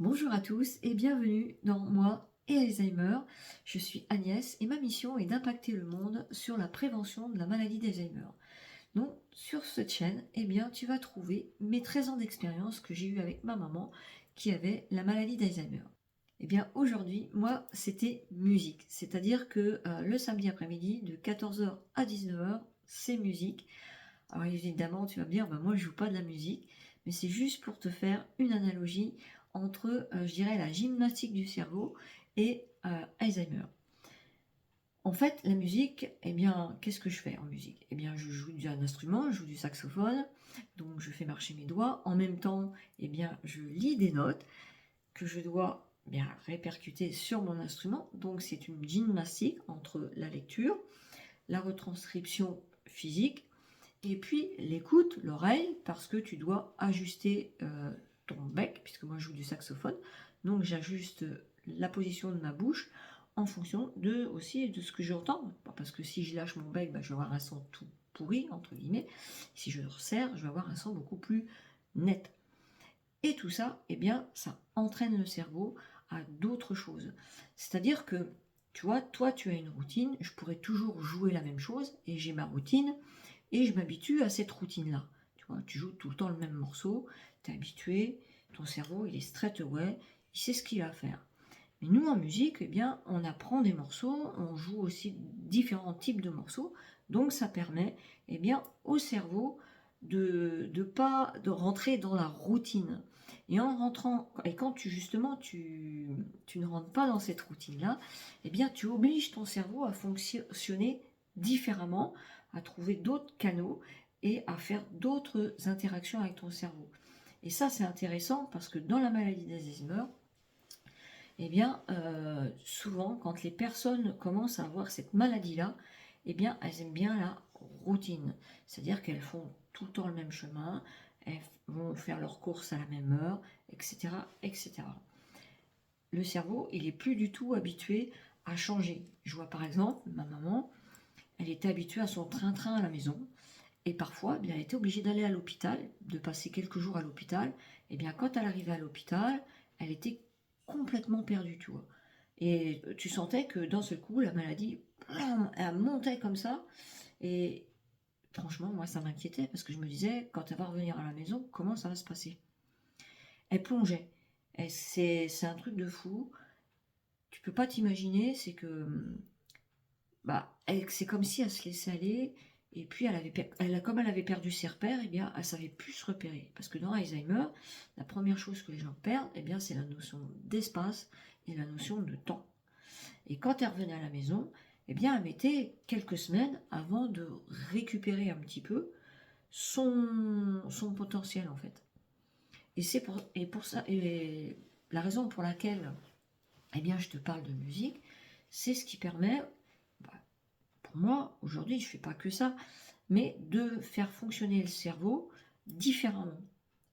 Bonjour à tous et bienvenue dans Moi et Alzheimer. Je suis Agnès et ma mission est d'impacter le monde sur la prévention de la maladie d'Alzheimer. Donc sur cette chaîne, tu vas trouver mes 13 ans d'expérience que j'ai eu avec ma maman qui avait la maladie d'Alzheimer. Aujourd'hui, moi, c'était musique. C'est-à-dire que le samedi après-midi, de 14h à 19h, c'est musique. Alors évidemment, tu vas me dire, moi je joue pas de la musique, mais c'est juste pour te faire une analogie entre, je dirais, la gymnastique du cerveau et Alzheimer. En fait, la musique, qu'est-ce que je fais en musique? Je joue d'un instrument, je joue du saxophone, donc je fais marcher mes doigts. En même temps, je lis des notes que je dois répercuter sur mon instrument. Donc c'est une gymnastique entre la lecture, la retranscription physique et puis l'écoute, l'oreille, parce que tu dois ajuster ton bec, puisque moi je joue du saxophone, donc j'ajuste la position de ma bouche en fonction aussi de ce que j'entends. Parce que si je lâche mon bec, je vais avoir un son tout pourri, entre guillemets. Si je le resserre, je vais avoir un son beaucoup plus net. Et tout ça, ça entraîne le cerveau à d'autres choses. C'est-à-dire que, tu vois, toi tu as une routine, je pourrais toujours jouer la même chose, et j'ai ma routine, et je m'habitue à cette routine-là. Tu vois, tu joues tout le temps le même morceau, tu es habitué, ton cerveau, il est straight away, il sait ce qu'il a à faire. Mais nous, en musique, on apprend des morceaux, on joue aussi différents types de morceaux, donc ça permet, au cerveau de rentrer dans la routine. Et en rentrant, et quand tu ne rentres pas dans cette routine-là, tu obliges ton cerveau à fonctionner différemment, à trouver d'autres canaux et à faire d'autres interactions avec ton cerveau. Et ça, c'est intéressant parce que dans la maladie d'Alzheimer, souvent, quand les personnes commencent à avoir cette maladie-là, elles aiment bien la routine. C'est-à-dire qu'elles font tout le temps le même chemin, elles vont faire leurs courses à la même heure, etc., etc. Le cerveau, il est plus du tout habitué à changer. Je vois par exemple ma maman, elle était habituée à son train-train à la maison. Et parfois, elle était obligée d'aller à l'hôpital, de passer quelques jours à l'hôpital. Quand elle arrivait à l'hôpital, elle était complètement perdue, tu vois. Et tu sentais que d'un seul coup, la maladie, elle montait comme ça. Et franchement, moi, ça m'inquiétait parce que je me disais, quand elle va revenir à la maison, comment ça va se passer? Elle plongeait. Et c'est un truc de fou. Tu peux pas t'imaginer, c'est que c'est comme si elle se laissait aller, et puis comme elle avait perdu ses repères, elle savait plus se repérer. Parce que dans Alzheimer, la première chose que les gens perdent, c'est la notion d'espace et la notion de temps. Et quand elle revenait à la maison, elle mettait quelques semaines avant de récupérer un petit peu son potentiel en fait. Pour ça, et la raison pour laquelle je te parle de musique, c'est ce qui permet, bah, pour moi, aujourd'hui, je ne fais pas que ça, mais de faire fonctionner le cerveau différemment.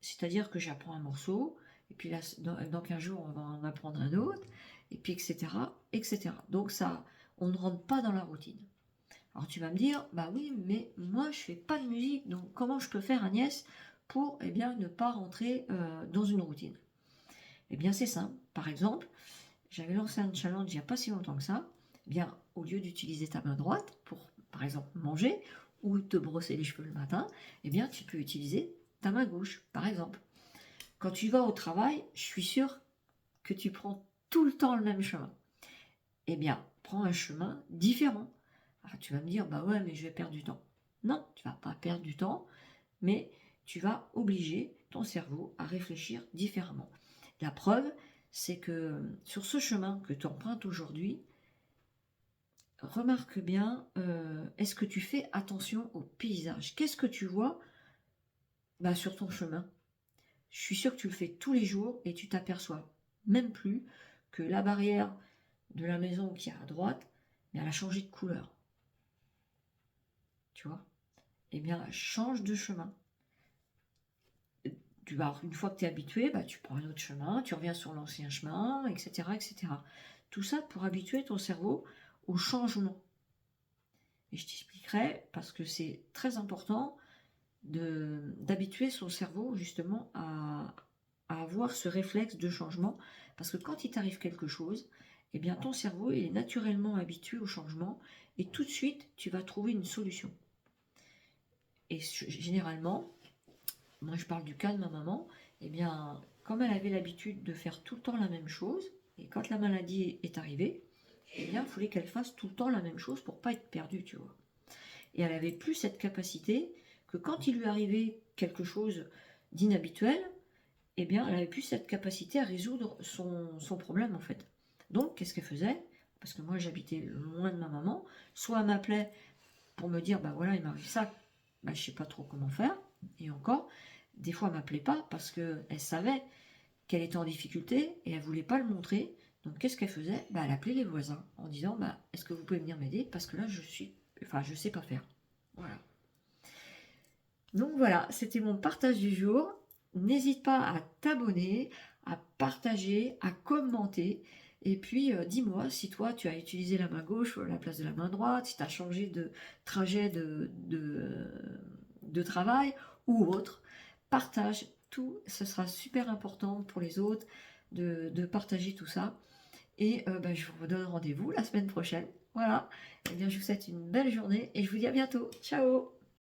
C'est-à-dire que j'apprends un morceau, et puis là, dans 15 jours, on va en apprendre un autre, et puis etc., etc. Donc ça, on ne rentre pas dans la routine. Alors tu vas me dire, bah oui, mais moi je fais pas de musique, donc comment je peux faire, Agnès, pour ne pas rentrer dans une routine? C'est simple. Par exemple, j'avais lancé un challenge il n'y a pas si longtemps que ça. Au lieu d'utiliser ta main droite pour, par exemple, manger ou te brosser les cheveux le matin, tu peux utiliser ta main gauche, par exemple. Quand tu vas au travail, je suis sûre que tu prends tout le temps le même chemin. Prends un chemin différent. Alors, tu vas me dire, bah ouais, mais je vais perdre du temps. Non, tu vas pas perdre du temps, mais tu vas obliger ton cerveau à réfléchir différemment. La preuve, c'est que sur ce chemin que tu empruntes aujourd'hui, remarque bien, est-ce que tu fais attention au paysage? Qu'est-ce que tu vois sur ton chemin? Je suis sûre que tu le fais tous les jours et tu t'aperçois même plus que la barrière de la maison qui est à droite, elle a changé de couleur. Tu vois? Elle change de chemin. Une fois que tu es habitué, tu prends un autre chemin, tu reviens sur l'ancien chemin, etc., etc. Tout ça pour habituer ton cerveau au changement. Et je t'expliquerai parce que c'est très important d'habituer son cerveau justement à avoir ce réflexe de changement, parce que quand il t'arrive quelque chose, eh bien ton cerveau il est naturellement habitué au changement et tout de suite tu vas trouver une solution. Et généralement, moi je parle du cas de ma maman, eh bien comme elle avait l'habitude de faire tout le temps la même chose, et quand la maladie est arrivée, eh bien il fallait qu'elle fasse tout le temps la même chose pour pas être perdue, tu vois. Et elle avait plus cette capacité que quand il lui arrivait quelque chose d'inhabituel, eh bien, elle avait plus cette capacité à résoudre son problème, en fait. Donc, qu'est-ce qu'elle faisait? Parce que moi, j'habitais loin de ma maman. Soit elle m'appelait pour me dire, bah voilà, il m'arrive ça, bah, je sais pas trop comment faire. Et encore, des fois, elle m'appelait pas parce qu'elle savait qu'elle était en difficulté et elle voulait pas le montrer. Donc, qu'est-ce qu'elle faisait? Bah, elle appelait les voisins en disant, bah, est-ce que vous pouvez venir m'aider? Parce que là, je sais pas faire. Voilà. Donc voilà, c'était mon partage du jour. N'hésite pas à t'abonner, à partager, à commenter. Et puis, dis-moi si toi, tu as utilisé la main gauche à la place de la main droite, si tu as changé de trajet de travail ou autre. Partage tout, ce sera super important pour les autres de partager tout ça. Et je vous donne rendez-vous la semaine prochaine. Voilà, eh bien, je vous souhaite une belle journée et je vous dis à bientôt. Ciao!